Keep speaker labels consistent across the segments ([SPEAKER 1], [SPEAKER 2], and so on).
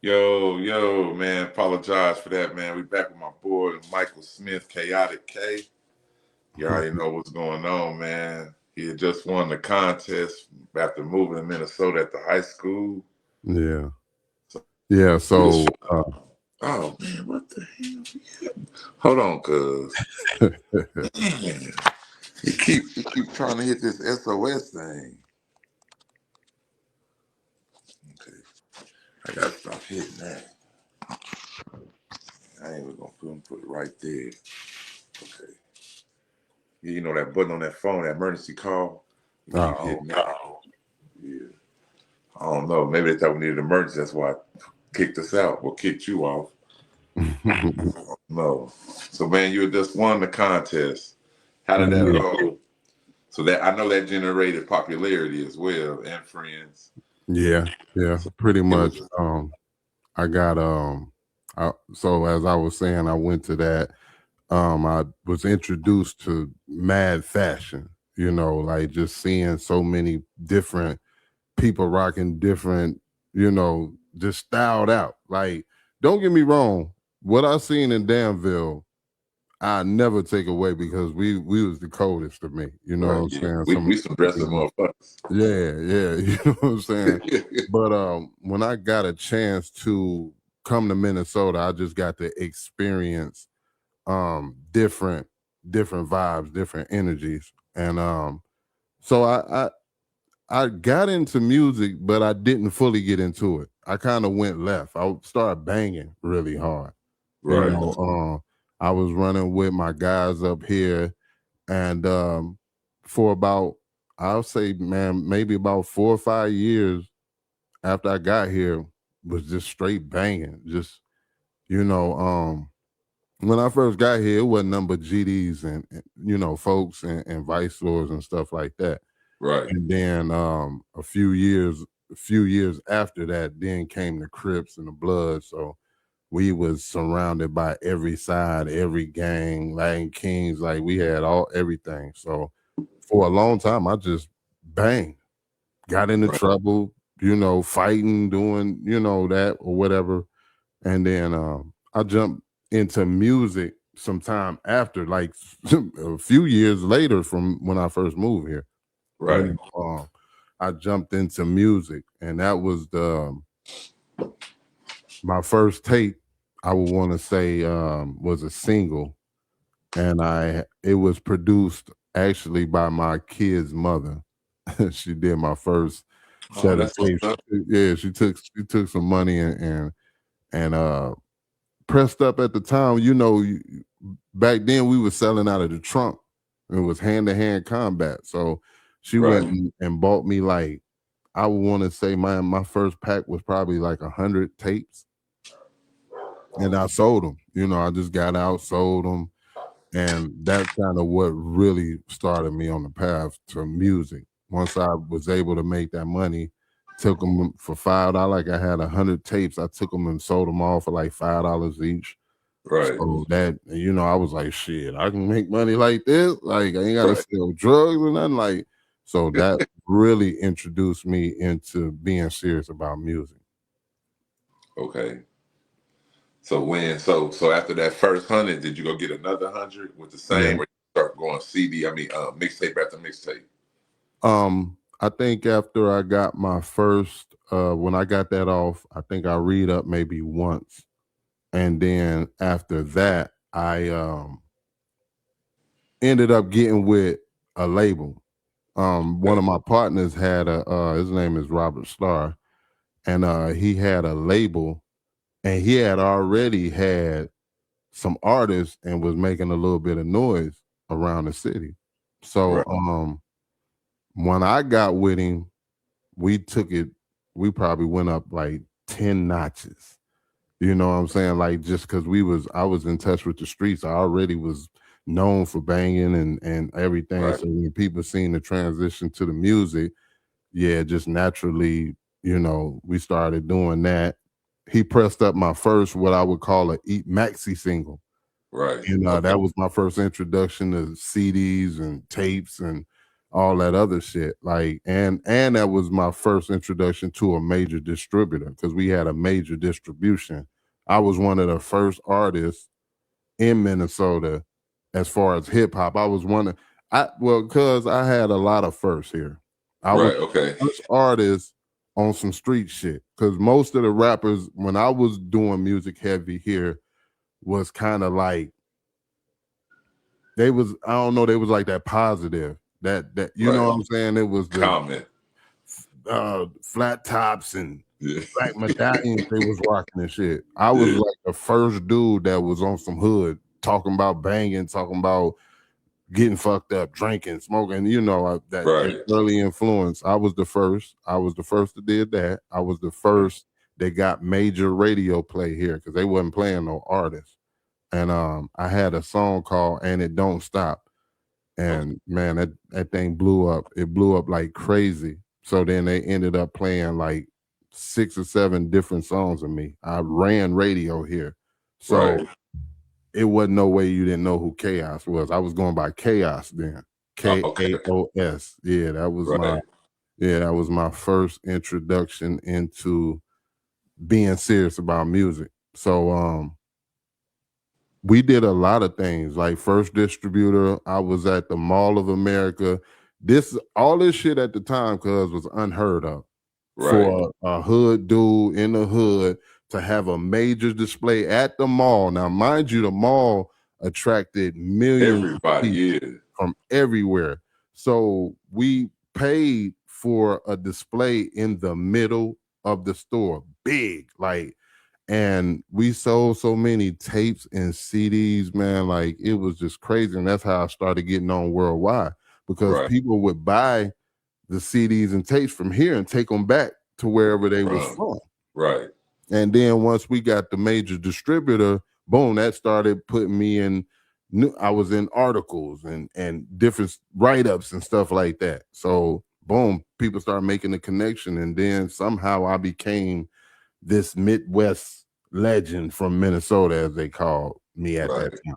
[SPEAKER 1] Yo, man, apologize for that, man. We back with my boy Michael Smith, Chaotic K. You already know what's going on, man. He had just won the contest after moving to Minnesota at the high school.
[SPEAKER 2] Yeah.
[SPEAKER 1] So,
[SPEAKER 2] Yeah. So,
[SPEAKER 1] oh man, what the hell? Hold on, cuz. Man, you keep trying to hit this SOS thing. Okay. I gotta stop hitting that. I ain't even gonna put it right there. Okay. You know that button on that phone, that emergency call? You keep hitting that. Yeah. I don't know. Maybe they thought we needed an emergency. That's why I kicked us out or kicked you off. No. So, man, you just won the contest. How did that go? So that I know that generated popularity as well and friends.
[SPEAKER 2] yeah,
[SPEAKER 1] So
[SPEAKER 2] pretty
[SPEAKER 1] it
[SPEAKER 2] much.
[SPEAKER 1] was
[SPEAKER 2] I got so as I was saying, I went to that. I was introduced to mad fashion. Like just seeing so many different people rocking different. Just styled out. Like, don't get me wrong. What I seen in Danville, I never take away because we was the coldest to me. You know what
[SPEAKER 1] right.
[SPEAKER 2] I'm
[SPEAKER 1] Yeah.
[SPEAKER 2] saying?
[SPEAKER 1] We some dressing motherfuckers.
[SPEAKER 2] Yeah, you know what I'm saying? But when I got a chance to come to Minnesota, I just got to experience different vibes, different energies. And so I got into music, but I didn't fully get into it. I kind of went left. I started banging really hard. You
[SPEAKER 1] Right.
[SPEAKER 2] know, I was running with my guys up here, and for about, I'll say, man, maybe about 4 or 5 years after I got here, was just straight banging. Just you know, when I first got here, it wasn't nothing but GDs and folks and vice lords and stuff like that.
[SPEAKER 1] Right.
[SPEAKER 2] And then a few years after that, then came the Crips and the Bloods. So we was surrounded by every side, every gang, Latin Kings, like we had everything. So for a long time, I just banged, got into trouble, fighting, doing, that or whatever. And then I jumped into music sometime after, like a few years later from when I first moved here.
[SPEAKER 1] Right.
[SPEAKER 2] I jumped into music, and that was my first tape. I would want to say was a single, and it was produced actually by my kid's mother. She did my first set of tapes. Yeah, she took some money and pressed up at the time. Back then we were selling out of the trunk. It was hand to hand combat. So she went and bought me, like, I would want to say my first pack was probably like 100 tapes, and I sold them. I just got out, sold them, and that's kind of what really started me on the path to music. Once I was able to make that money, took them for $5. Like, I had 100 tapes. I took them and sold them all for like $5 each.
[SPEAKER 1] Right.
[SPEAKER 2] So that, I was like, shit, I can make money like this. Like, I ain't got to sell drugs or nothing. Like, so that really introduced me into being serious about music.
[SPEAKER 1] Okay. So after that first 100, did you go get another 100 with the
[SPEAKER 2] Yeah.
[SPEAKER 1] same, or you start going CD? I mean, mixtape after mixtape.
[SPEAKER 2] I think after I got my first, when I got that off, I think I read up maybe once, and then after that, I ended up getting with a label. One of my partners had his name is Robert Starr, and he had a label, and he had already had some artists and was making a little bit of noise around the city. So when I got with him, we took it, we probably went up like 10 notches. You know what I'm saying? Like, just because I was in touch with the streets. I already was known for banging and everything. So when people seen the transition to the music, yeah, just naturally, we started doing that. He pressed up my first, what I would call a maxi single.
[SPEAKER 1] Right.
[SPEAKER 2] And that was my first introduction to CDs and tapes and all that other shit. Like, and that was my first introduction to a major distributor because we had a major distribution. I was one of the first artists in Minnesota as far as hip hop. I was one of because I had a lot of firsts here. I was the first artist on some street shit. Because most of the rappers, when I was doing music heavy here, was kind of like they was like that positive. That you know what I'm saying? It was the
[SPEAKER 1] comment.
[SPEAKER 2] Flat tops and black medallions they was rocking and shit. I was like the first dude that was on some hood talking about banging, talking about getting fucked up, drinking, smoking, you know, that early influence. I was the first. I was the first that did that. I was the first that got major radio play here because they wasn't playing no artists. And I had a song called "And It Don't Stop." And man, that thing blew up. It blew up like crazy. So then they ended up playing like 6 or 7 different songs of me. I ran radio here. So it wasn't no way you didn't know who Chaos was. I was going by Chaos then. Kaos. Yeah, that was my first introduction into being serious about music. So we did a lot of things. Like first distributor, I was at the Mall of America. All this shit at the time, cuz was unheard of for a hood dude in the hood to have a major display at the mall. Now, mind you, the mall attracted millions of people from everywhere. So we paid for a display in the middle of the store, big, like. And we sold so many tapes and CDs, man, like it was just crazy. And that's how I started getting on worldwide because people would buy the CDs and tapes from here and take them back to wherever they was from.
[SPEAKER 1] Right.
[SPEAKER 2] And then once we got the major distributor, boom, that started putting me in. I was in articles and different write-ups and stuff like that. So boom, people started making the connection. And then somehow I became this Midwest legend from Minnesota, as they called me at that time.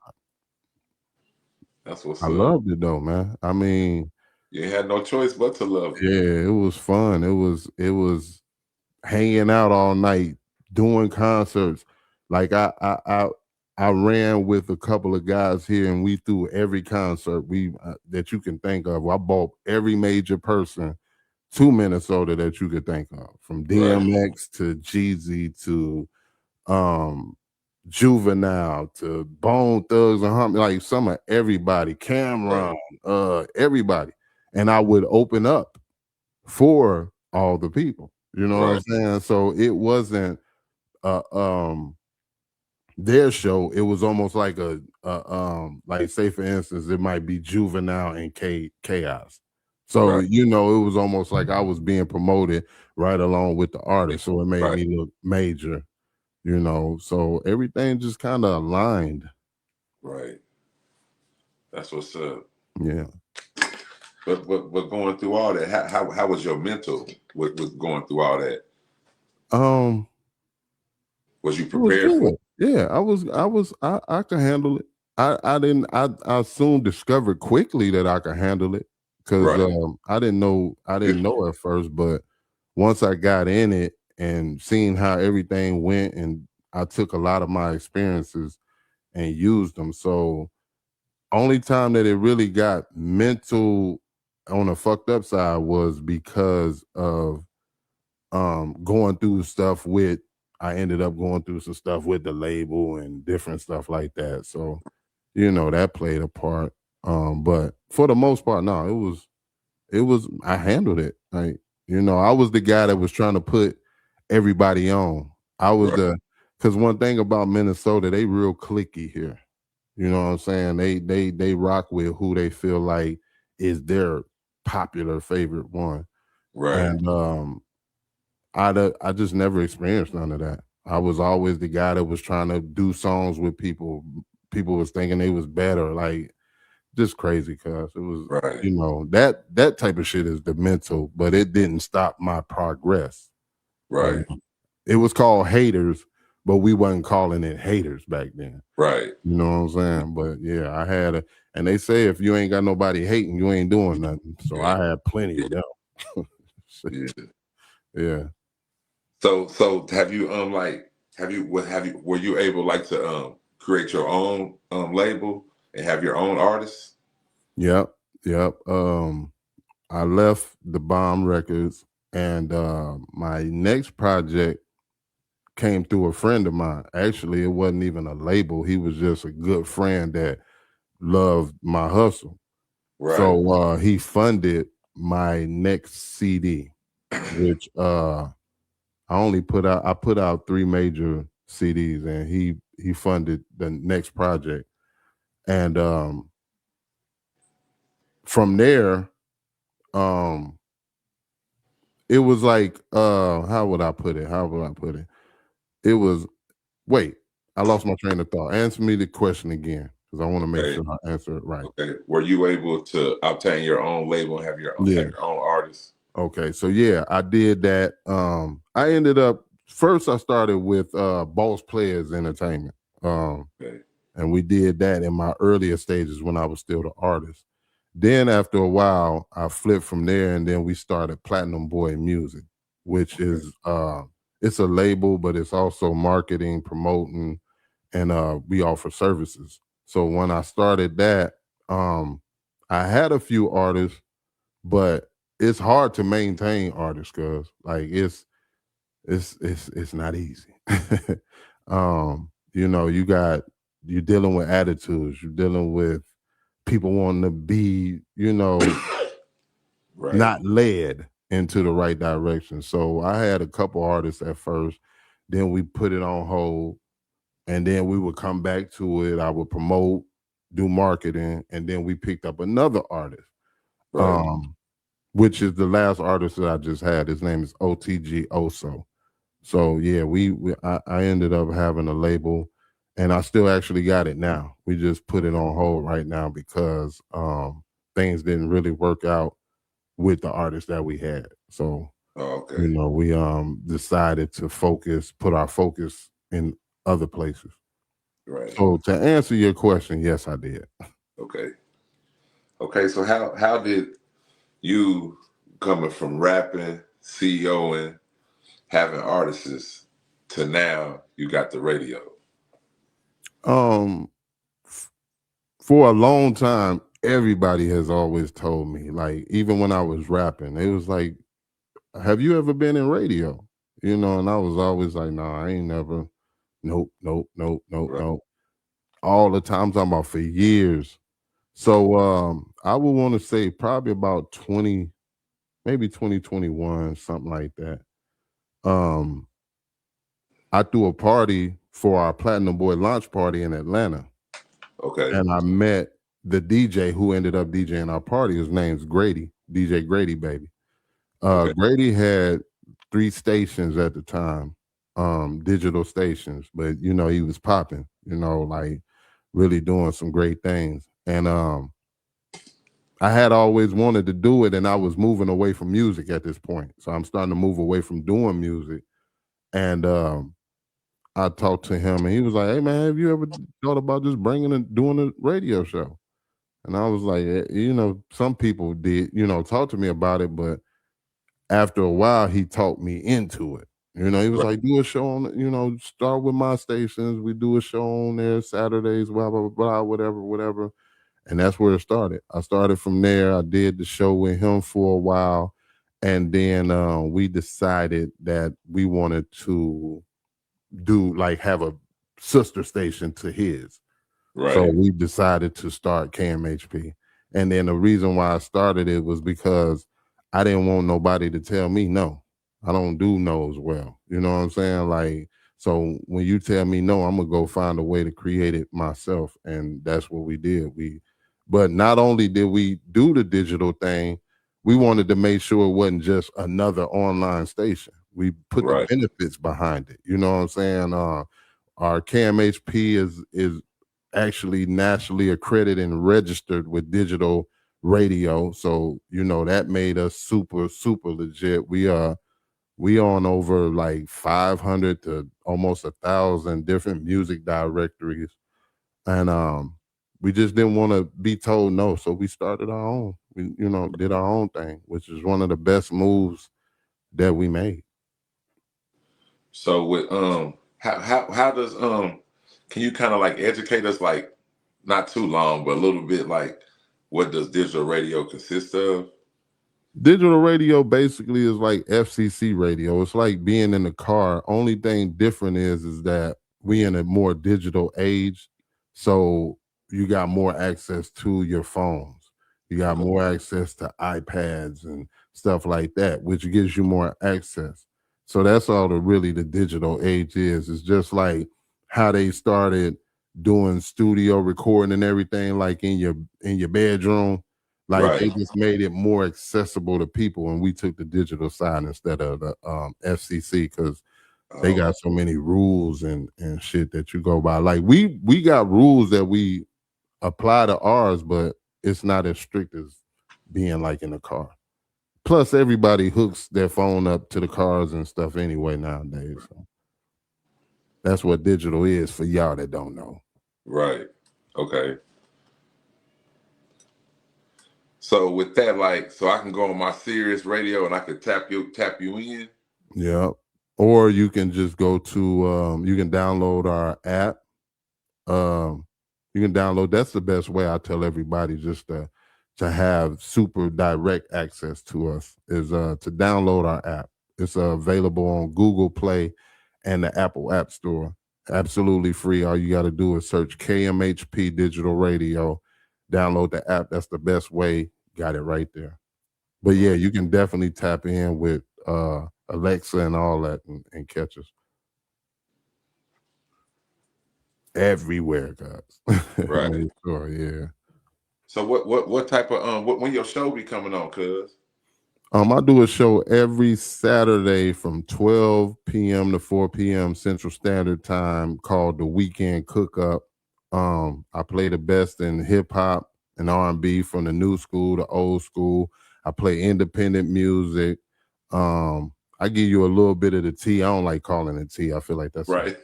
[SPEAKER 1] That's what's
[SPEAKER 2] I loved it though, man. I mean,
[SPEAKER 1] you had no choice but to love it.
[SPEAKER 2] Yeah, it was fun. It was hanging out all night, doing concerts. Like I ran with a couple of guys here, and we threw every concert that you can think of. I bought every major person to Minnesota that you could think of, from DMX to Jeezy to Juvenile to Bone Thugs and Harmony, like some of everybody, Cameron, everybody. And I would open up for all the people. You know what I'm saying? So it wasn't their show. It was almost like like say for instance, it might be Juvenile and Chaos. So you know, it was almost like I was being promoted right along with the artist. So it made me look major, you know. So everything just kind of aligned.
[SPEAKER 1] Right. That's what's up.
[SPEAKER 2] Yeah.
[SPEAKER 1] But going through all that, how was your mental with going through all that? Was you prepared for it?
[SPEAKER 2] Yeah, I could handle it. I soon discovered quickly that I could handle it because I didn't know at first, but once I got in it and seeing how everything went, and I took a lot of my experiences and used them. So only time that it really got mental on a fucked up side was because of going through stuff with I ended up going through some stuff with the label and different stuff like that. So, you know, that played a part. But for the most part, no, it was I handled it. Like, you know, I was the guy that was trying to put everybody on. I was because one thing about Minnesota, they real cliquey here. You know what I'm saying? They rock with who they feel like is their popular favorite one. And I just never experienced none of that. I was always the guy that was trying to do songs with people. People was thinking they was better, like just crazy. Cause it was, you know, that type of shit is the mental, but it didn't stop my progress.
[SPEAKER 1] Right.
[SPEAKER 2] It was called haters, but we wasn't calling it haters back then.
[SPEAKER 1] Right.
[SPEAKER 2] You know what I'm saying? But yeah, I had and they say if you ain't got nobody hating, you ain't doing nothing. So I had plenty of them.
[SPEAKER 1] Yeah.
[SPEAKER 2] Yeah.
[SPEAKER 1] So have you were you able like to create your own label and have your own artists?
[SPEAKER 2] Yep. I left the Bomb Records, and my next project came through a friend of mine. Actually, it wasn't even a label. He was just a good friend that loved my hustle.
[SPEAKER 1] Right.
[SPEAKER 2] So he funded my next CD, which I put out 3 major CDs, and he funded the next project. And from there, it was like how would I put it? It was I lost my train of thought. Answer me the question again, because I want to make sure I answer it right.
[SPEAKER 1] Okay. Were you able to obtain your own label and have your own artists?
[SPEAKER 2] Okay, so yeah, I did that. I ended up first. I started with Boss Players Entertainment, and we did that in my earlier stages when I was still the artist. Then after a while, I flipped from there, and then we started Platinum Boy Music, which is it's a label, but it's also marketing, promoting, and we offer services. So when I started that, I had a few artists, but it's hard to maintain artists because like it's not easy. You're dealing with attitudes, you're dealing with people wanting to be, not led into the right direction. So I had a couple artists at first, then we put it on hold, and then we would come back to it. I would promote, do marketing, and then we picked up another artist. Which is the last artist that I just had. His name is OTG Oso. So yeah, I ended up having a label, and I still actually got it now. We just put it on hold right now because things didn't really work out with the artists that we had. So we decided to put our focus in other places.
[SPEAKER 1] Right.
[SPEAKER 2] So to answer your question, yes, I did.
[SPEAKER 1] Okay. So how did you coming from rapping, CEOing, having artists to now you got the radio?
[SPEAKER 2] For a long time, everybody has always told me, like, even when I was rapping, it was like, have you ever been in radio? And I was always like, nah, I ain't never. Nope. All the time, I'm talking about for years. So I would want to say probably about 2021, something like that. I threw a party for our Platinum Boy launch party in Atlanta.
[SPEAKER 1] Okay.
[SPEAKER 2] And I met the DJ who ended up DJing our party. His name's Grady, DJ Grady, baby. Grady had 3 stations at the time, digital stations, but he was popping, like really doing some great things. And I had always wanted to do it, and I was moving away from music at this point. So I'm starting to move away from doing music. And I talked to him, and he was like, "Hey man, have you ever thought about just doing a radio show?" And I was like, some people did, talk to me about it, but after a while, he talked me into it. He was like, do a show on, start with my stations. We do a show on there Saturdays, blah, blah, blah, whatever. And that's where it started. I started from there. I did the show with him for a while. And then we decided that we wanted to have a sister station to his. Right. So we decided to start KMHP. And then the reason why I started it was because I didn't want nobody to tell me no. I don't do no's well. You know what I'm saying? Like, so when you tell me no, I'm gonna go find a way to create it myself. And that's what we did. But not only did we do the digital thing, we wanted to make sure it wasn't just another online station. We put the benefits behind it. You know what I'm saying? Our KMHP is actually nationally accredited and registered with digital radio. So, that made us super, super legit. We We on over like 500 to almost 1,000 different music directories, and we just didn't want to be told no, so we started our own. We did our own thing, which is one of the best moves that we made.
[SPEAKER 1] So with how does can you kind of like educate us, like not too long but a little bit, like what does digital radio consist of?
[SPEAKER 2] Digital radio basically is like FCC radio. It's like being in the car. Only thing different is that we in a more digital age, so you got more access to your phones. You got more access to iPads and stuff like that, which gives you more access. So that's all the digital age is. It's just like how they started doing studio recording and everything, like in your bedroom. Like
[SPEAKER 1] Right.
[SPEAKER 2] they just made it more accessible to people, and we took the digital side instead of the FCC because they got so many rules and shit that you go by. Like we got rules that we apply to ours, but it's not as strict as being like in a car. Plus, everybody hooks their phone up to the cars and stuff anyway nowadays. So that's what digital is for y'all that don't know.
[SPEAKER 1] Right. Okay. So with that, like, so I can go on my Sirius radio and I could tap you in.
[SPEAKER 2] Yeah. Or you can just go to you can download our app. You can download. That's the best way. I tell everybody just to have super direct access to us is to download our app. It's available on Google Play and the Apple App Store. Absolutely free. All you got to do is search KMHP Digital Radio. Download the app. That's the best way. Got it right there. But yeah, you can definitely tap in with Alexa and all that and catch us everywhere, guys.
[SPEAKER 1] Right.
[SPEAKER 2] Sure, yeah.
[SPEAKER 1] So what type of when your show be coming on, cuz?
[SPEAKER 2] I do a show every Saturday from 12 p.m. to 4 p.m. Central Standard Time called The Weekend Cook Up. I play the best in hip hop and R&B from the new school to old school. I play independent music. I give you a little bit of the tea. I don't like calling it tea. I feel like that's
[SPEAKER 1] right.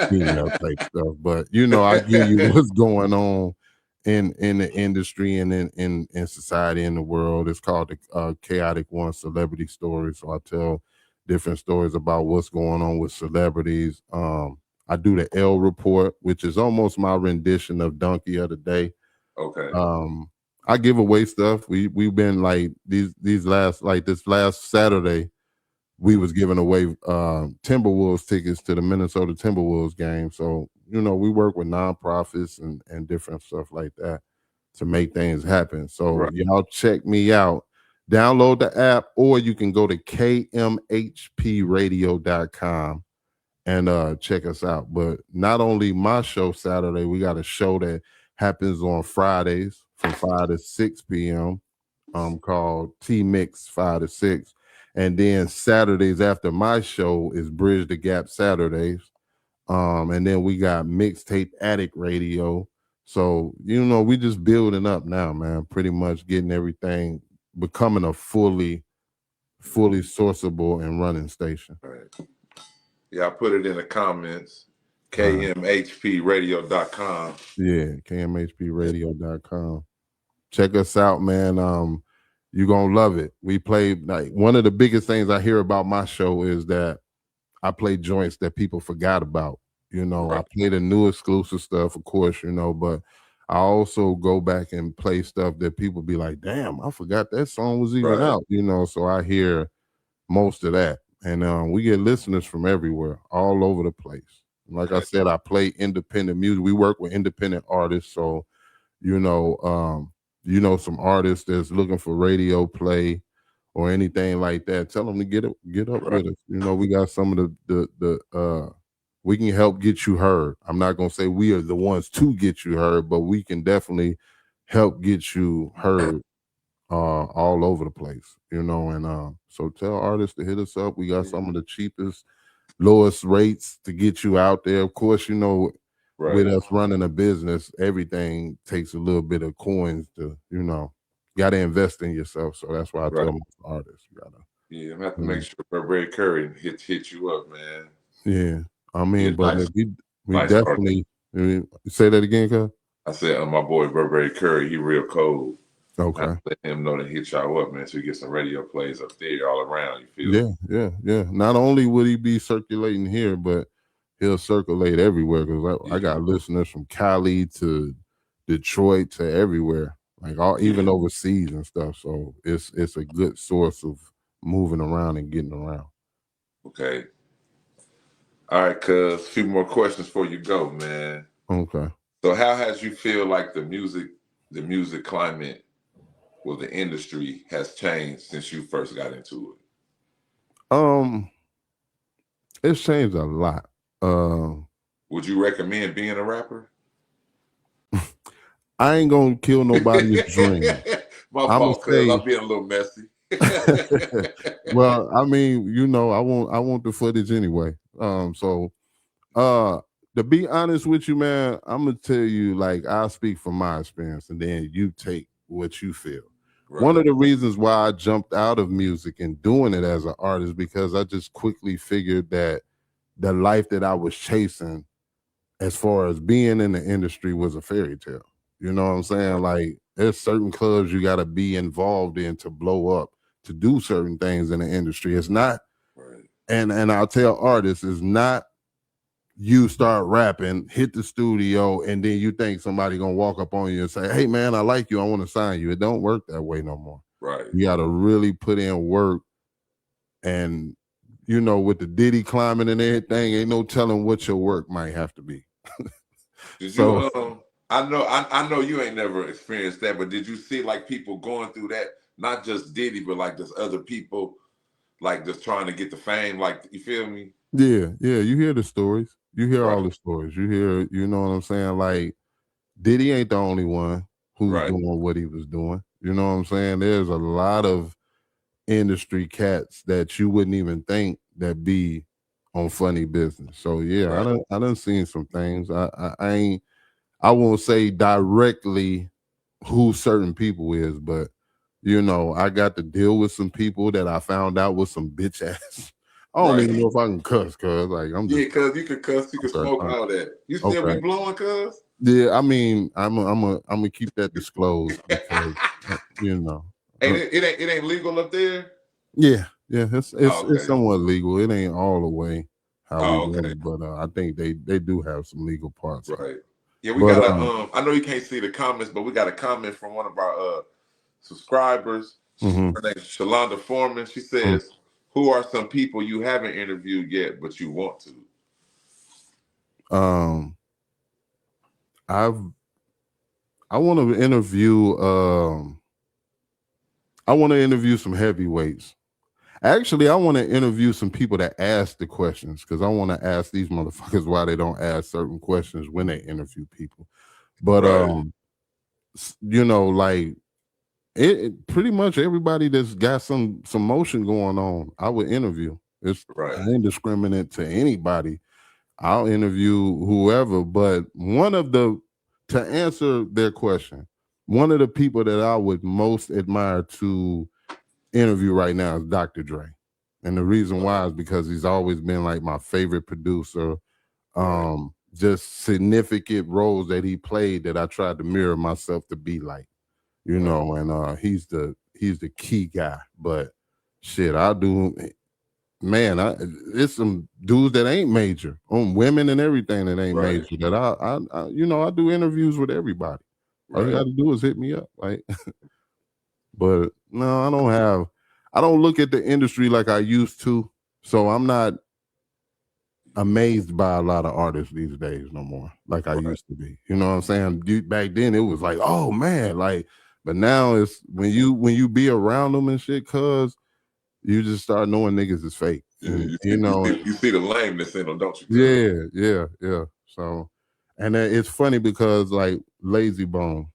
[SPEAKER 2] female type stuff. But I give you what's going on in the industry and in society, in the world. It's called the Chaotic One Celebrity Story. So I tell different stories about what's going on with celebrities. I do the L Report, which is almost my rendition of Donkey of the Day.
[SPEAKER 1] Okay.
[SPEAKER 2] I give away stuff. We've been like this last Saturday, we was giving away Timberwolves tickets to the Minnesota Timberwolves game. So, we work with nonprofits and different stuff like that to make things happen. So y'all check me out. Download the app, or you can go to kmhpradio.com and check us out. But not only my show Saturday, we got a show that happens on Fridays from 5 to 6 p.m. Called T Mix 5 to 6. And then Saturdays after my show is Bridge the Gap Saturdays. And then we got Mixtape Addict Radio. So, we just building up now, man. Pretty much getting everything, becoming a fully sourceable and running station.
[SPEAKER 1] Right. Yeah, I put it in the comments. KMHPradio.com.
[SPEAKER 2] Yeah, KMHPradio.com. Check us out, man. You're gonna love it. We play, like, one of the biggest things I hear about my show is that I play joints that people forgot about. I play the new exclusive stuff, of course, but I also go back and play stuff that people be like, damn, I forgot that song was even out, so I hear most of that. And we get listeners from everywhere, all over the place. Like I said, I play independent music. We work with independent artists, so some artists that's looking for radio play or anything like that, tell them to get up with us. We got some of the we can help get you heard. I'm not gonna say we are the ones to get you heard, but we can definitely help get you heard all over the place, and so tell artists to hit us up. We got some of the cheapest, lowest rates to get you out there. Of course, with us running a business, everything takes a little bit of coins to, got to invest in yourself. So that's why I tell my artists, you got to
[SPEAKER 1] Yeah, I'm gonna have to make sure Burberry Curry hit you up, man.
[SPEAKER 2] Yeah, I mean, but
[SPEAKER 1] Nice,
[SPEAKER 2] we
[SPEAKER 1] nice artist.
[SPEAKER 2] definitely say that again, cuz.
[SPEAKER 1] I said, my boy Burberry Curry, he real cold. I
[SPEAKER 2] Okay.
[SPEAKER 1] let him know to hit y'all up, man, so you get some radio plays up there all around. You feel
[SPEAKER 2] Yeah,
[SPEAKER 1] me?
[SPEAKER 2] yeah. Not only would he be circulating here, but he'll circulate everywhere because I
[SPEAKER 1] Yeah,
[SPEAKER 2] got listeners from Cali to Detroit to everywhere, like even overseas and stuff. So it's a good source of moving around and getting around.
[SPEAKER 1] Okay. All right, cuz. A few more questions before you go, man.
[SPEAKER 2] Okay.
[SPEAKER 1] So how has you feel like the music climate or the industry has changed since you first got into
[SPEAKER 2] Um, it's changed a lot.
[SPEAKER 1] it? Would you recommend being a rapper?
[SPEAKER 2] I ain't gonna kill nobody's dream.
[SPEAKER 1] My
[SPEAKER 2] I'm gonna
[SPEAKER 1] fault, cuz
[SPEAKER 2] say,
[SPEAKER 1] I'm being a little messy.
[SPEAKER 2] well, I mean, I want the footage anyway. So to be honest with you, man, I'm gonna tell you, like, I'll speak from my experience and then you take what you feel.
[SPEAKER 1] Right.
[SPEAKER 2] One of the reasons why I jumped out of music and doing it as an artist, because I just quickly figured that the life that I was chasing as far as being in the industry was a fairy tale. You know what I'm saying?
[SPEAKER 1] Right.
[SPEAKER 2] Like, there's certain clubs you got to be involved in to blow up, to do certain things in the industry. It's not,
[SPEAKER 1] Right.
[SPEAKER 2] and I'll tell artists, it's not you start rapping, hit the studio, and then you think somebody gonna walk up on you and say, "Hey man, I like you, I want to sign you." It don't work that way no more.
[SPEAKER 1] Right.
[SPEAKER 2] You got to really put in work, and with the Diddy climbing and everything, ain't no telling what your work might have to be.
[SPEAKER 1] Did
[SPEAKER 2] So
[SPEAKER 1] you I know you ain't never experienced that, but did you see like people going through that? Not just Diddy, but like just other people like just trying to get the fame, like you feel me?
[SPEAKER 2] yeah, you hear the stories. You hear all
[SPEAKER 1] Right.
[SPEAKER 2] the stories. You hear, you know what I'm saying? Like, Diddy ain't the only one who's
[SPEAKER 1] Right.
[SPEAKER 2] doing what he was doing. You know what I'm saying? There's a lot of industry cats that you wouldn't even think that be on funny business. So yeah,
[SPEAKER 1] Right.
[SPEAKER 2] I done seen some things. I won't say directly who certain people is, but I got to deal with some people that I found out was some bitch ass. I don't
[SPEAKER 1] Right.
[SPEAKER 2] even know if I can cuss, cuz like I'm
[SPEAKER 1] Yeah,
[SPEAKER 2] just
[SPEAKER 1] cuz you could cuss, you could
[SPEAKER 2] okay.
[SPEAKER 1] smoke all that. You still
[SPEAKER 2] Okay.
[SPEAKER 1] be blowing, cuz?
[SPEAKER 2] Yeah, I mean, I'm gonna keep that disclosed because you know.
[SPEAKER 1] It ain't legal up there?
[SPEAKER 2] Yeah, it's
[SPEAKER 1] Oh,
[SPEAKER 2] it's
[SPEAKER 1] okay.
[SPEAKER 2] somewhat legal. It ain't all the way how we
[SPEAKER 1] Oh,
[SPEAKER 2] want
[SPEAKER 1] okay.
[SPEAKER 2] it, but I think they do have some legal parts of it.
[SPEAKER 1] Right. Yeah, we
[SPEAKER 2] But
[SPEAKER 1] got I know you can't see the comments, but we got a comment from one of our subscribers.
[SPEAKER 2] mhm,
[SPEAKER 1] Her name is Shalonda Foreman. She
[SPEAKER 2] mm.
[SPEAKER 1] says, "Who are some people you haven't interviewed yet, but you want to?"
[SPEAKER 2] I've I want to interview I want to interview some heavyweights. Actually, I want to interview some people that ask the questions because I want to ask these motherfuckers why they don't ask certain questions when they interview people. But
[SPEAKER 1] Right.
[SPEAKER 2] like pretty much everybody that's got some motion going on, I would interview. I
[SPEAKER 1] Right.
[SPEAKER 2] ain't discriminate to anybody. I'll interview whoever, but to answer their question, one of the people that I would most admire to interview right now is Dr. Dre. And the reason why is because he's always been like my favorite producer.
[SPEAKER 1] Right.
[SPEAKER 2] Just significant roles that he played that I tried to mirror myself to be like, and he's the key guy. But shit, I do, man, it's some dudes that ain't major, on women and everything that ain't
[SPEAKER 1] Right.
[SPEAKER 2] major that I do interviews with everybody. All you
[SPEAKER 1] Right.
[SPEAKER 2] got to do is hit me up, like. But no, I don't look at the industry like I used to. So I'm not amazed by a lot of artists these days no more, like I
[SPEAKER 1] Right.
[SPEAKER 2] used to be. You know what I'm saying? Back then it was like, oh man, like, but now it's when you be around them and shit, cuz you just start knowing niggas is fake.
[SPEAKER 1] Yeah,
[SPEAKER 2] And you know,
[SPEAKER 1] you see the lameness in them, don't you, cuz?
[SPEAKER 2] yeah. So, and it's funny because like Lazy Bone,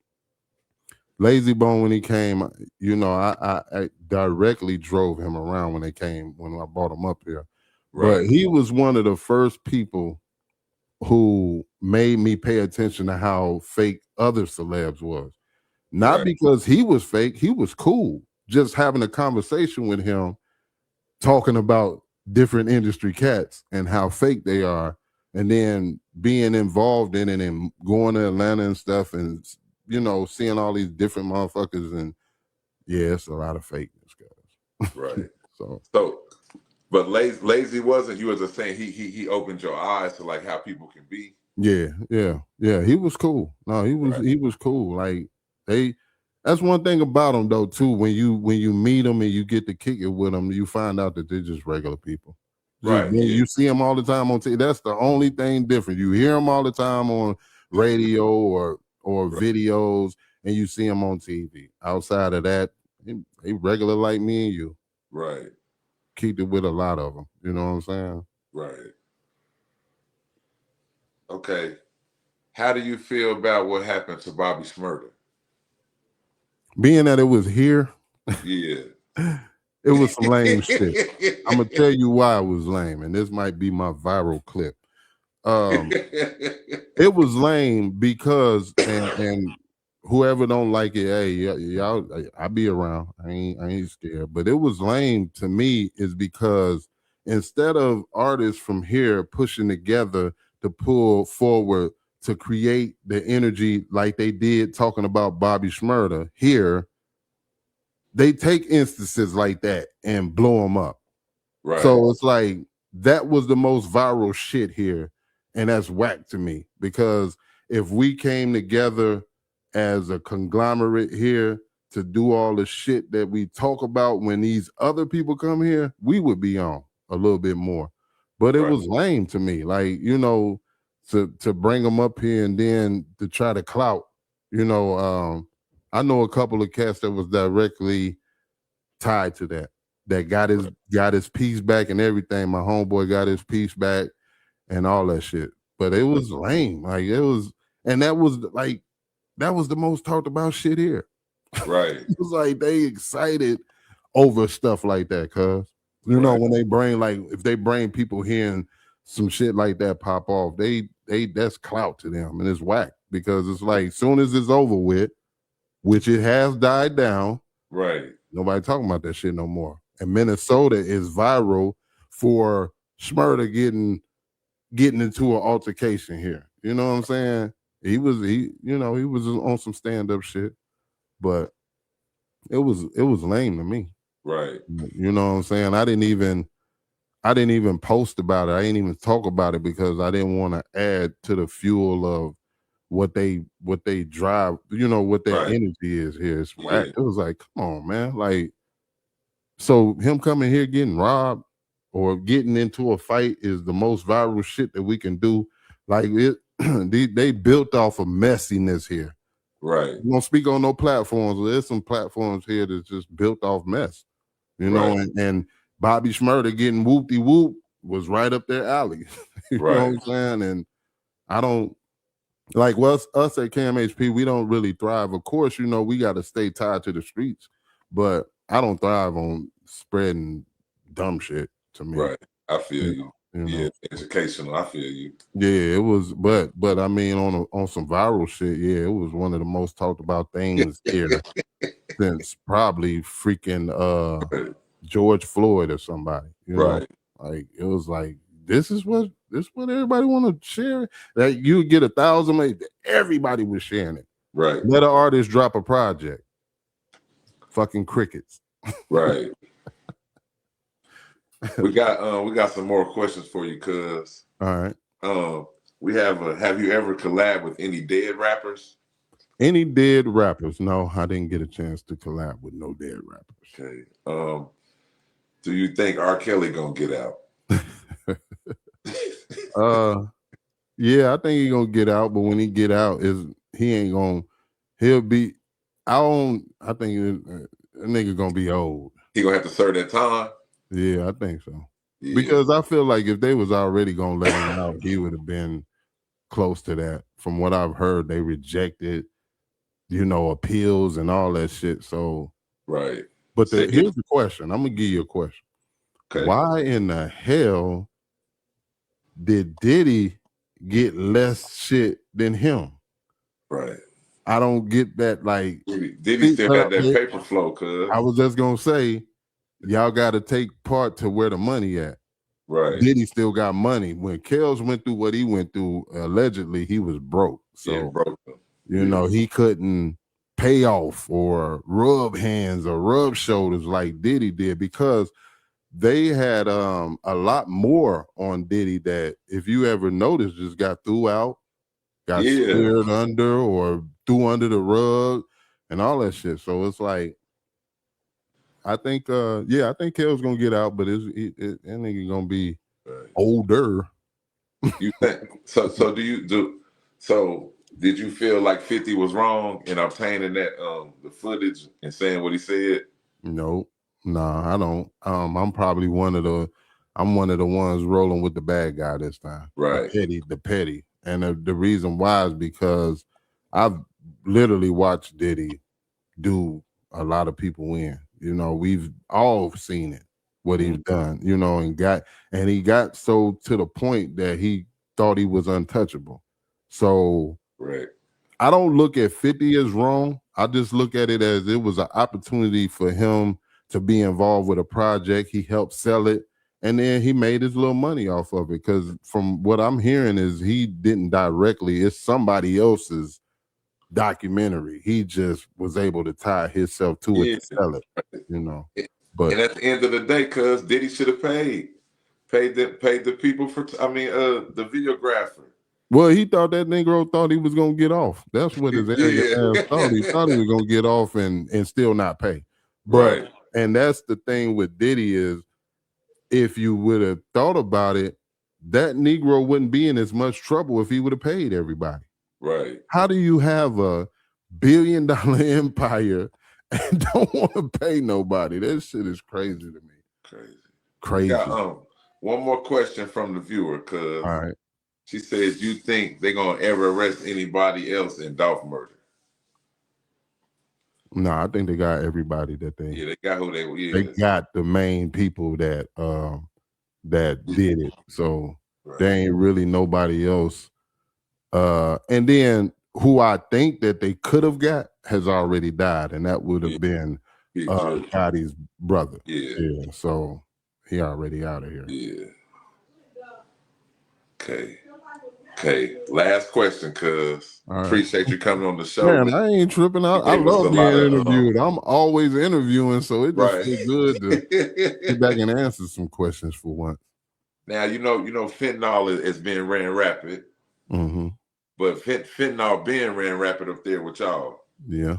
[SPEAKER 2] when he came, I directly drove him around when I brought him up here. But
[SPEAKER 1] Right.
[SPEAKER 2] he was one of the first people who made me pay attention to how fake other celebs was. Not
[SPEAKER 1] Right.
[SPEAKER 2] because he was fake, he was cool. Just having a conversation with him, talking about different industry cats and how fake they are, and then being involved in it and going to Atlanta and stuff, and seeing all these different motherfuckers, and yeah, it's a lot of fakeness, guys.
[SPEAKER 1] Right.
[SPEAKER 2] So,
[SPEAKER 3] but lazy wasn't. You was just saying he opened your eyes to like how people can be.
[SPEAKER 2] Yeah. He was cool. No, he was cool. Like that's one thing about him though too. When you meet them and you get to kick it with them, you find out that they're just regular people.
[SPEAKER 3] Right.
[SPEAKER 2] You see them all the time on TV. That's the only thing different. You hear them all the time on radio or videos, and you see them on TV. Outside of that, they regular like me and you.
[SPEAKER 3] Right.
[SPEAKER 2] Keep it with a lot of them. You know what I'm saying?
[SPEAKER 3] Right.
[SPEAKER 1] Okay. How do you feel about what happened to Bobby Shmurda?
[SPEAKER 2] Being that it was here,
[SPEAKER 1] yeah,
[SPEAKER 2] it was some lame shit. I'm gonna tell you why it was lame, and this might be my viral clip. It was lame because, and whoever don't like it, hey, y'all, I be around. I ain't scared. But it was lame to me is because instead of artists from here pushing together to pull forward to create the energy like they did talking about Bobby Shmurda here, they take instances like that and blow them up.
[SPEAKER 1] right.
[SPEAKER 2] So it's like that was the most viral shit here, and that's whack to me, because if we came together as a conglomerate here to do all the shit that we talk about when these other people come here, we would be on a little bit more. But it was lame to me, like, to bring them up here and then to try to clout. I know a couple of cats that was directly tied to that got his piece back and everything. My homeboy got his piece back and all that shit. But it was lame. Like it was, and that was the most talked about shit here.
[SPEAKER 1] Right.
[SPEAKER 2] It was like they excited over stuff like that, cuz when they bring, like, if they bring people here and some shit like that pop off, they that's clout to them, and it's whack, because it's like soon as it's over with, which it has died down,
[SPEAKER 1] right,
[SPEAKER 2] nobody talking about that shit no more. And Minnesota is viral for Shmurda getting into an altercation here. You know what I'm saying? He was on some stand-up shit, but it was lame to me.
[SPEAKER 1] Right.
[SPEAKER 2] You know what I'm saying? I didn't even post about it. I didn't even talk about it because I didn't want to add to the fuel of what they drive, what their energy is here. It's whack. It was like, come on, man. Like, so him coming here getting robbed or getting into a fight is the most viral shit that we can do. Like, it, they built off of messiness here.
[SPEAKER 1] Right.
[SPEAKER 2] You don't speak on no platforms. There's some platforms here that's just built off mess. And Bobby Shmurda getting whoop-de-whoop was right up their alley. You know what I'm saying? And I don't, like, us at KMHP, we don't really thrive. Of course, we got to stay tied to the streets, but I don't thrive on spreading dumb shit to me.
[SPEAKER 1] Right. I feel you. Yeah, educational. I feel you.
[SPEAKER 2] Yeah, it was, but I mean, on some viral shit, yeah, it was one of the most talked about things here since probably freaking George Floyd or somebody. Like, it was like, this is what everybody want to share. That you get 1,000, everybody was sharing it.
[SPEAKER 1] Right.
[SPEAKER 2] Let an artist drop a project. Fucking crickets.
[SPEAKER 1] Right. we got some more questions for you, cuz.
[SPEAKER 2] All right.
[SPEAKER 1] We have you ever collabed with any dead rappers?
[SPEAKER 2] Any dead rappers? No, I didn't get a chance to collab with no dead rappers.
[SPEAKER 1] Okay. Do you think R. Kelly gonna get out?
[SPEAKER 2] Yeah, I think he gonna get out, but when he get out, he'll be. I think that nigga gonna be old.
[SPEAKER 1] He gonna have to serve that time.
[SPEAKER 2] Yeah, I think so. Yeah. Because I feel like if they was already gonna let him out, he would have been close to that. From what I've heard, they rejected, appeals and all that shit. So
[SPEAKER 1] right.
[SPEAKER 2] But here's the question. I'm gonna give you a question. Okay. Why in the hell did Diddy get less shit than him?
[SPEAKER 1] Right.
[SPEAKER 2] I don't get that. Like,
[SPEAKER 1] Diddy still got that paper flow, cuz.
[SPEAKER 2] I was just gonna say, y'all got to take part to where the money at.
[SPEAKER 3] Right.
[SPEAKER 2] Diddy still got money. When Kels went through what he went through, allegedly he was broke. So you know, he couldn't pay off or rub hands or rub shoulders like Diddy did, because they had a lot more on Diddy that, if you ever noticed, just got threw out, got smeared under or threw under the rug and all that shit. So it's like, I think I think Kel's gonna get out, but that nigga gonna be older.
[SPEAKER 3] You think so? Did you feel like 50 was wrong in obtaining that the footage and saying what he said?
[SPEAKER 2] No, nah, I don't. I'm probably one of the ones rolling with the bad guy this time.
[SPEAKER 3] Right.
[SPEAKER 2] The petty. And the reason why is because I've literally watched Diddy do a lot of people in. You know, we've all seen it, what he's done, you know, and he got so to the point that he thought he was untouchable. So
[SPEAKER 3] right.
[SPEAKER 2] I don't look at 50 as wrong. I just look at it as it was an opportunity for him to be involved with a project. He helped sell it, and then he made his little money off of it. Because from what I'm hearing is he didn't directly, it's somebody else's documentary. He just was able to tie himself to it to sell it, you know. But
[SPEAKER 3] and at the end of the day, cuz Diddy should have paid the people for the videographer.
[SPEAKER 2] Well, he thought that Negro thought he was gonna get off. That's what his ass thought. He thought he was gonna get off and still not pay. But and that's the thing with Diddy is, if you would have thought about it, that Negro wouldn't be in as much trouble if he would have paid everybody.
[SPEAKER 3] Right.
[SPEAKER 2] How do you have a $1 billion empire and don't want to pay nobody? That shit is crazy to me. Crazy.
[SPEAKER 3] Got, one more question from the viewer, cuz.
[SPEAKER 2] All right.
[SPEAKER 3] She says, "You think they're gonna ever arrest anybody else in Dolph murder?"
[SPEAKER 2] No, I think they got everybody that they.
[SPEAKER 3] Yeah, they got who they. Yeah.
[SPEAKER 2] They got the main people that did it. So there ain't really nobody else. And then who I think that they could have got has already died, and that would have been Gotti's brother. Yeah. So he already out of here.
[SPEAKER 3] Yeah. Okay. Last question, cuz. Appreciate you coming on the show.
[SPEAKER 2] Man, I ain't tripping out. I love being interviewed. I'm always interviewing, so it just feels good to get back and answer some questions for once.
[SPEAKER 3] Now you know fentanyl is being ran rapid.
[SPEAKER 2] Mm-hmm.
[SPEAKER 3] But fentanyl being ran rapid up there with y'all.
[SPEAKER 2] Yeah.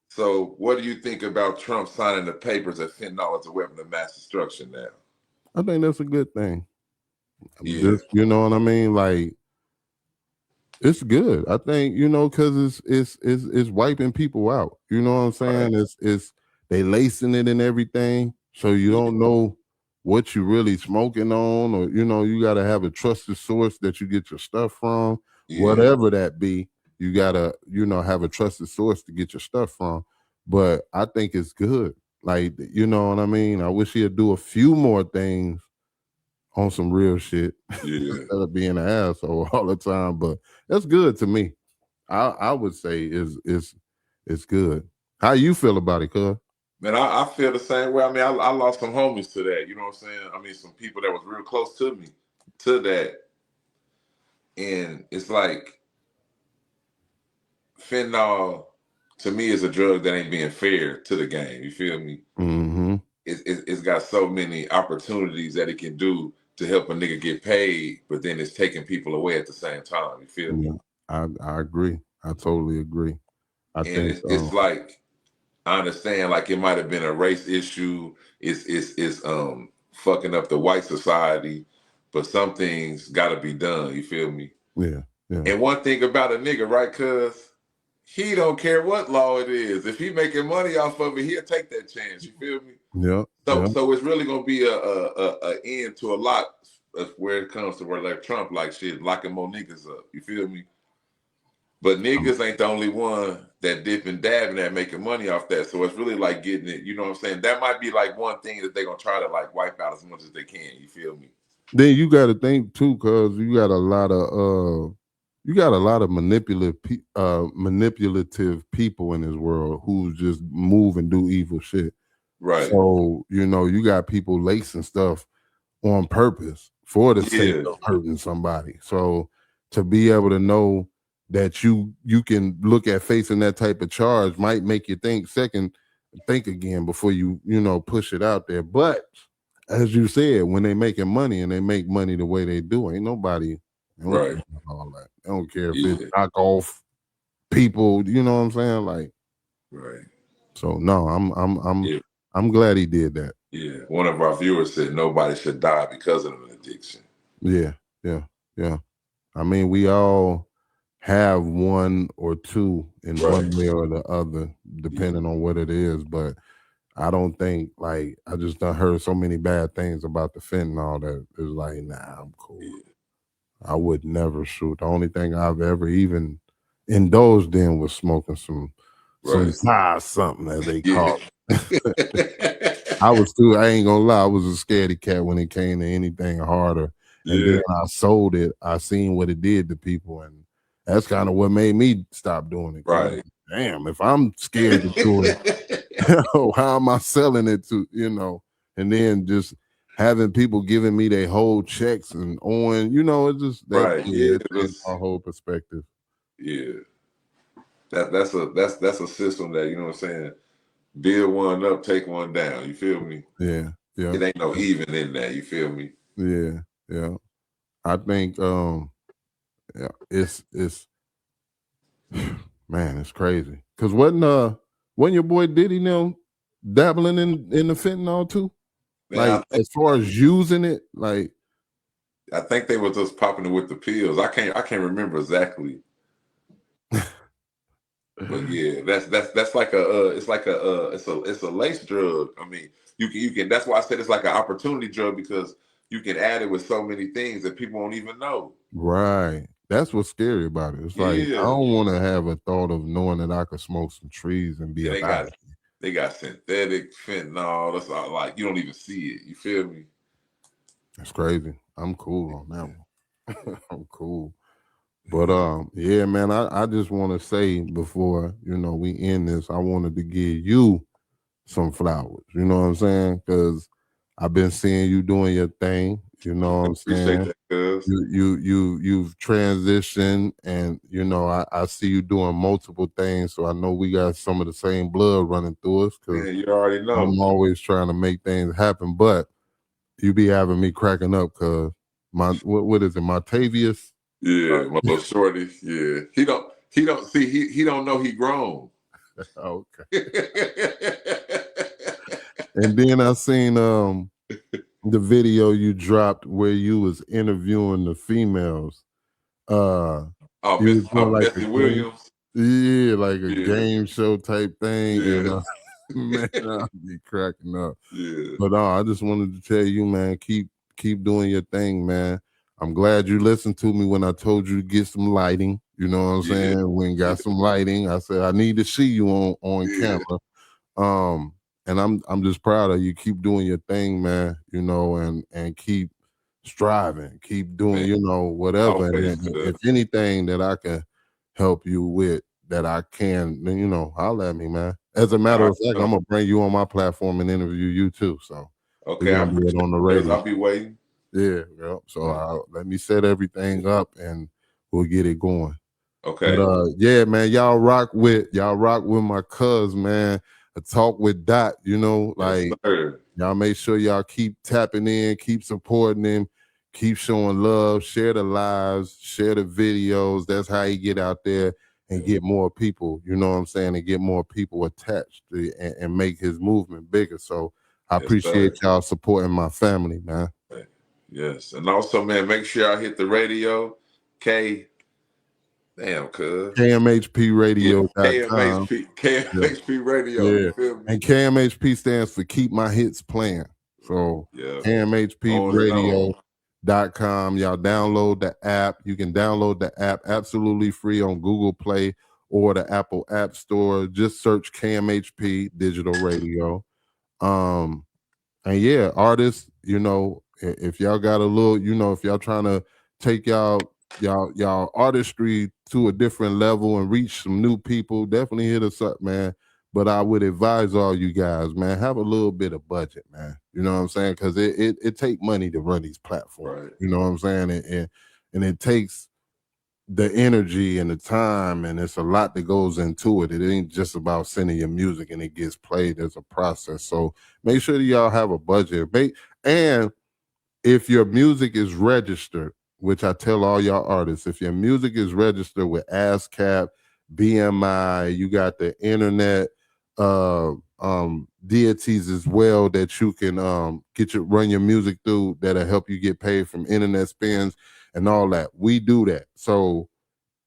[SPEAKER 3] So what do you think about Trump signing the papers that fentanyl is a weapon of mass destruction now?
[SPEAKER 2] I think that's a good thing.
[SPEAKER 3] Yeah.
[SPEAKER 2] You know what I mean? Like, it's good. I think, you know, because it's wiping people out. You know what I'm saying? Right. It's they lacing it and everything, so you don't know what you really smoking on, or you know, you got to have a trusted source that you get your stuff from. Whatever that be, you gotta, you know, have a trusted source to get your stuff from. But I think it's good. Like, you know what I mean? I wish he'd do a few more things on some real shit instead of being an asshole all the time. But that's good to me. I would say it's good. How you feel about it, cuz?
[SPEAKER 3] Man, I feel the same way. I mean, I lost some homies to that. You know what I'm saying? I mean, some people that was real close to me to that. And it's like fentanyl to me is a drug that ain't being fair to the game. You feel me?
[SPEAKER 2] Mm-hmm.
[SPEAKER 3] It's got so many opportunities that it can do to help a nigga get paid, but then it's taking people away at the same time. You feel me?
[SPEAKER 2] I agree. I totally agree. I think
[SPEAKER 3] it's like, I understand, like it might have been a race issue. It's fucking up the white society, but some things got to be done. You feel me?
[SPEAKER 2] Yeah.
[SPEAKER 3] And one thing about a nigga, right? Cuz he don't care what law it is. If he making money off of it, he'll take that chance. You feel me?
[SPEAKER 2] Yeah.
[SPEAKER 3] So it's really gonna be a end to a lot of where it comes to where like Trump, like shit, locking more niggas up. You feel me? But niggas ain't the only one that dip and dab and that making money off that. So it's really like getting it, you know what I'm saying? That might be like one thing that they're gonna try to like wipe out as much as they can. You feel me?
[SPEAKER 2] Then you gotta think too, cuz you got a lot of manipulative people in this world who just move and do evil shit.
[SPEAKER 3] Right.
[SPEAKER 2] So, you know, you got people lacing stuff on purpose for the sake of hurting somebody. So to be able to know that you can look at facing that type of charge might make you think again before you push it out there. But as you said, when they making money and they make money the way they do, ain't nobody
[SPEAKER 3] right.
[SPEAKER 2] All that. They don't care if it's knock off people, you know what I'm saying? Like,
[SPEAKER 3] right.
[SPEAKER 2] So no, I'm glad he did that.
[SPEAKER 3] Yeah. One of our viewers said nobody should die because of an addiction.
[SPEAKER 2] Yeah. I mean, we all have one or two in one way or the other, depending on what it is. But I don't think, like, I just done heard so many bad things about the fentanyl that it's like, nah, I'm cool. I would never shoot. The only thing I've ever even indulged in was smoking some something as they call it. I ain't gonna lie, I was a scaredy cat when it came to anything harder. And then I sold it. I seen what it did to people, and that's kind of what made me stop doing it.
[SPEAKER 3] Right.
[SPEAKER 2] Damn, if I'm scared to do it, how am I selling it to, and then just having people giving me their whole checks and it's just that it changed my whole perspective.
[SPEAKER 3] Yeah. That's a system that, you know what I'm saying, build one up, take one down. You feel me?
[SPEAKER 2] Yeah.
[SPEAKER 3] It ain't no even in that, you feel me?
[SPEAKER 2] Yeah. I think it's man, it's crazy. Cause wasn't your boy Diddy now dabbling in the fentanyl too? Man, like as far as using it, like
[SPEAKER 3] I think they were just popping it with the pills. I can't remember exactly. But yeah, that's like it's a lace drug. I mean, you can that's why I said it's like an opportunity drug, because you can add it with so many things that people won't even know.
[SPEAKER 2] Right. That's what's scary about it. It's like I don't want to have a thought of knowing that I could smoke some trees and be
[SPEAKER 3] they got synthetic fentanyl. That's all, like, you don't even see it. You feel me?
[SPEAKER 2] That's crazy. I'm cool on that one. I'm cool. But yeah, man, I just want to say before, we end this, I wanted to give you some flowers. You know what I'm saying? Because I've been seeing you doing your thing. You know what I'm saying?
[SPEAKER 3] That,
[SPEAKER 2] you've transitioned, and I see you doing multiple things. So I know we got some of the same blood running through us. Because
[SPEAKER 3] you already know
[SPEAKER 2] I'm always trying to make things happen, but you be having me cracking up because what is it, Montavious?
[SPEAKER 3] Yeah, my little shorty. Yeah, he don't know he grown.
[SPEAKER 2] Okay. And then I seen the video you dropped where you was interviewing the females.
[SPEAKER 3] Bessie Williams.
[SPEAKER 2] Yeah, like a game show type thing. And man, I'll be cracking up.
[SPEAKER 3] Yeah.
[SPEAKER 2] But I just wanted to tell you, man, keep doing your thing, man. I'm glad you listened to me when I told you to get some lighting. You know what I'm saying? When got some lighting, I said I need to see you on camera. And I'm just proud of you. Keep doing your thing, man. And keep striving. Keep doing, whatever. And if anything that I can help you with, that I can, then holler at me, man. As a matter of fact, I'm gonna bring you on my platform and interview you too. So
[SPEAKER 3] okay,
[SPEAKER 2] I'm gonna be on the radio.
[SPEAKER 3] I'll be waiting.
[SPEAKER 2] Yeah. So let me set everything up and we'll get it going.
[SPEAKER 3] Okay.
[SPEAKER 2] But yeah, man, y'all rock with my cuz, man. A talk with Dot, like y'all make sure y'all keep tapping in, keep supporting him, keep showing love, share the lives, share the videos. That's how you get out there and get more people, you know what I'm saying, and get more people attached and make his movement bigger. So I appreciate y'all supporting my family, man.
[SPEAKER 3] Yes. And also, man, make sure y'all hit the radio.
[SPEAKER 2] KMHP Radio.
[SPEAKER 3] KMHP Radio.
[SPEAKER 2] Yeah.
[SPEAKER 3] You feel me?
[SPEAKER 2] And KMHP stands for Keep My Hits Playing. So KMHPradio.com. Y'all download the app. You can download the app absolutely free on Google Play or the Apple App Store. Just search KMHP Digital Radio. And yeah, artists, if y'all got a little, if y'all trying to take y'all artistry to a different level and reach some new people, definitely hit us up, man. But I would advise all you guys, man, have a little bit of budget, man. You know what I'm saying? Because it take money to run these platforms.
[SPEAKER 3] Right.
[SPEAKER 2] You know what I'm saying? And it takes the energy and the time, and it's a lot that goes into it. It ain't just about sending your music and it gets played. There's a process. So make sure that y'all have a budget. And if your music is registered, which I tell all y'all artists, if your music is registered with ASCAP, BMI, you got the internet deities as well that you can run your music through that'll help you get paid from internet spins and all that. We do that. So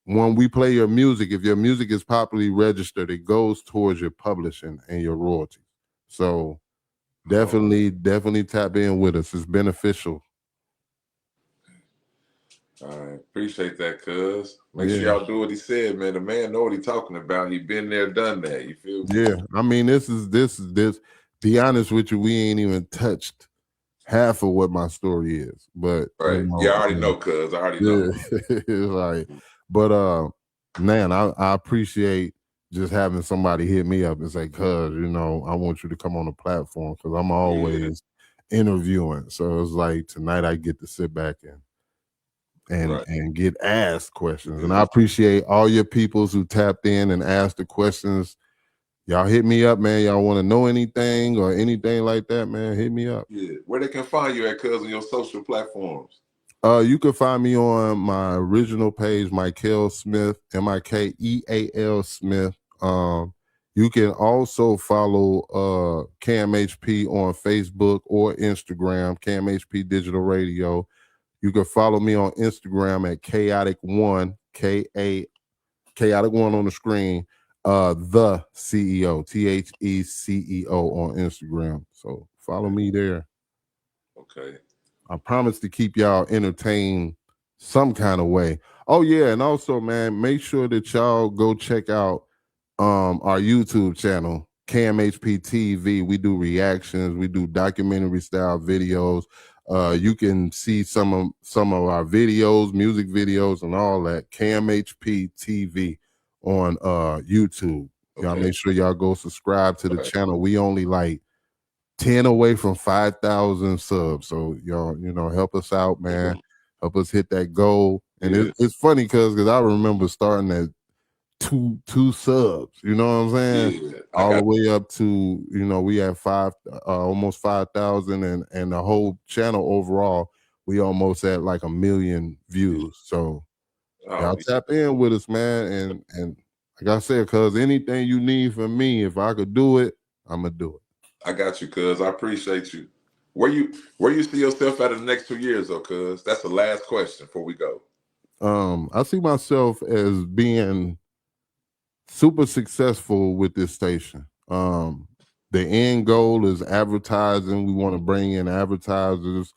[SPEAKER 2] when we play your music, if your music is properly registered, it goes towards your publishing and your royalties. So definitely tap in with us. It's beneficial.
[SPEAKER 3] All right, appreciate that, cuz. Make sure y'all do what he said, man. The man know what he talking about. He been there, done that. You feel me?
[SPEAKER 2] Yeah, I mean, this. Be honest with you, we ain't even touched half of what my story is, but
[SPEAKER 3] right. Yeah, I already know, cuz. I already know.
[SPEAKER 2] It's like, but man, I appreciate just having somebody hit me up and say, cuz, you know, I want you to come on the platform because I'm always interviewing. So it's like tonight I get to sit back and get asked questions. And I appreciate all your peoples who tapped in and asked the questions. Y'all hit me up, man. Y'all want to know anything or anything like that, man, hit me up.
[SPEAKER 3] Yeah. Where they can find you at, cuz, on your social platforms?
[SPEAKER 2] You can find me on my original page, Mikeal Smith, Mikeal Smith. You can also follow KMHP on Facebook or Instagram, KMHP Digital Radio. You can follow me on Instagram at Kaotic1, Kaotic1 on the screen, the CEO, THECEO on Instagram. So follow me there.
[SPEAKER 3] Okay.
[SPEAKER 2] I promise to keep y'all entertained some kind of way. Oh yeah, and also, man, make sure that y'all go check out our YouTube channel, KMHP TV. We do reactions, we do documentary style videos. You can see some of our videos, music videos, and all that. KMHP TV on YouTube. Y'all make sure y'all go subscribe to the channel. We only like 10 away from 5,000 subs. So y'all, you know, help us out, man. Help us hit that goal. And it's funny because I remember starting at two subs, you know what I'm saying?
[SPEAKER 3] Yeah,
[SPEAKER 2] all the way up to, you know, we have almost 5,000 and the whole channel overall, we almost at like 1 million views. So y'all tap in with us, man. And like I said, cuz anything you need from me, if I could do it, I'm gonna do it.
[SPEAKER 3] I got you, cuz. I appreciate you. Where you see yourself at in the next 2 years, though, cuz? That's the last question before we go.
[SPEAKER 2] I see myself as being super successful with this station. The end goal is advertising. We want to bring in advertisers,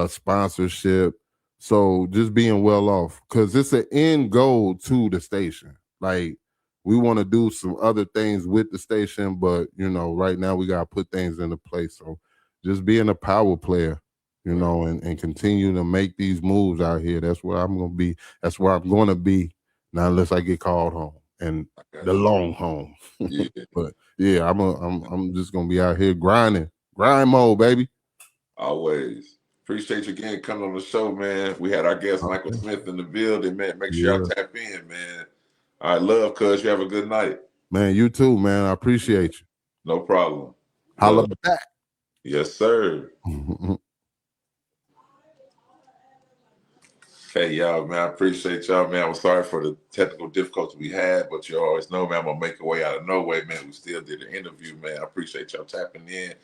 [SPEAKER 2] sponsorship. So just being well off, because it's an end goal to the station. Like, we want to do some other things with the station, but you know, right now we gotta put things into place. So just being a power player, you know, and continue to make these moves out here. That's where I'm gonna be. That's where I'm gonna be. Not unless I get called home and the long home. But yeah, I'm just gonna be out here grinding, grind mode, baby.
[SPEAKER 3] Always. Appreciate you again coming on the show, man. We had our guest Michael Smith in the building, man. Make sure y'all tap in, man. I love, cuz. You have a good night.
[SPEAKER 2] Man, you too, man. I appreciate you.
[SPEAKER 3] No problem.
[SPEAKER 2] Holla back.
[SPEAKER 3] Yes, sir. Okay, y'all, man. I appreciate y'all, man. I'm sorry for the technical difficulties we had, but you always know, man, I'm gonna make a way out of no way, man. We still did an interview, man. I appreciate y'all tapping in.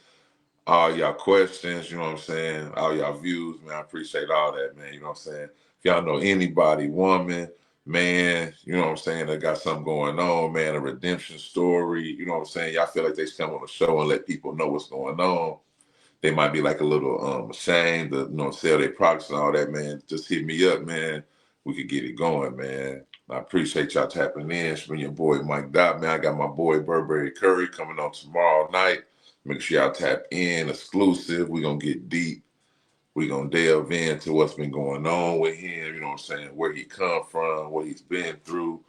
[SPEAKER 3] All y'all questions, you know what I'm saying? All y'all views, man. I appreciate all that, man. You know what I'm saying? If y'all know anybody, woman, man, you know what I'm saying, that got something going on, man, a redemption story, you know what I'm saying? Y'all feel like they should come on the show and let people know what's going on. They might be like a little ashamed to, you know, sell their products and all that, man. Just hit me up, man. We could get it going, man. I appreciate y'all tapping in. It's been your boy Mike Dot, man. I got my boy Burberry Curry coming on tomorrow night. Make sure y'all tap in, exclusive. We're going to get deep. We're going to delve into what's been going on with him, you know what I'm saying, where he come from, what he's been through.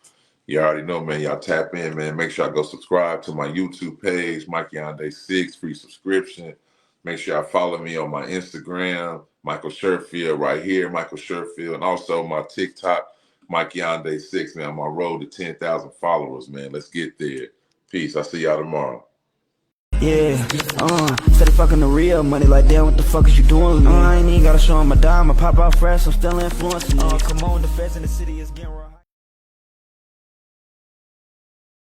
[SPEAKER 3] You already know, man. Y'all tap in, man. Make sure I go subscribe to my YouTube page, Mike Yonde 6, free subscription. Make sure y'all follow me on my Instagram, Michael Sherfield, right here, Michael Sherfield, and also my TikTok, Mike Yonde 6, man. I'm on my road to 10,000 followers, man. Let's get there. Peace. I'll see y'all tomorrow.
[SPEAKER 4] Yeah, steady fucking the real money, like damn, what the fuck is you doing? I ain't even gotta show him my dime, I pop out fresh, I'm still influencing. Come on, the feds in the city is getting raw.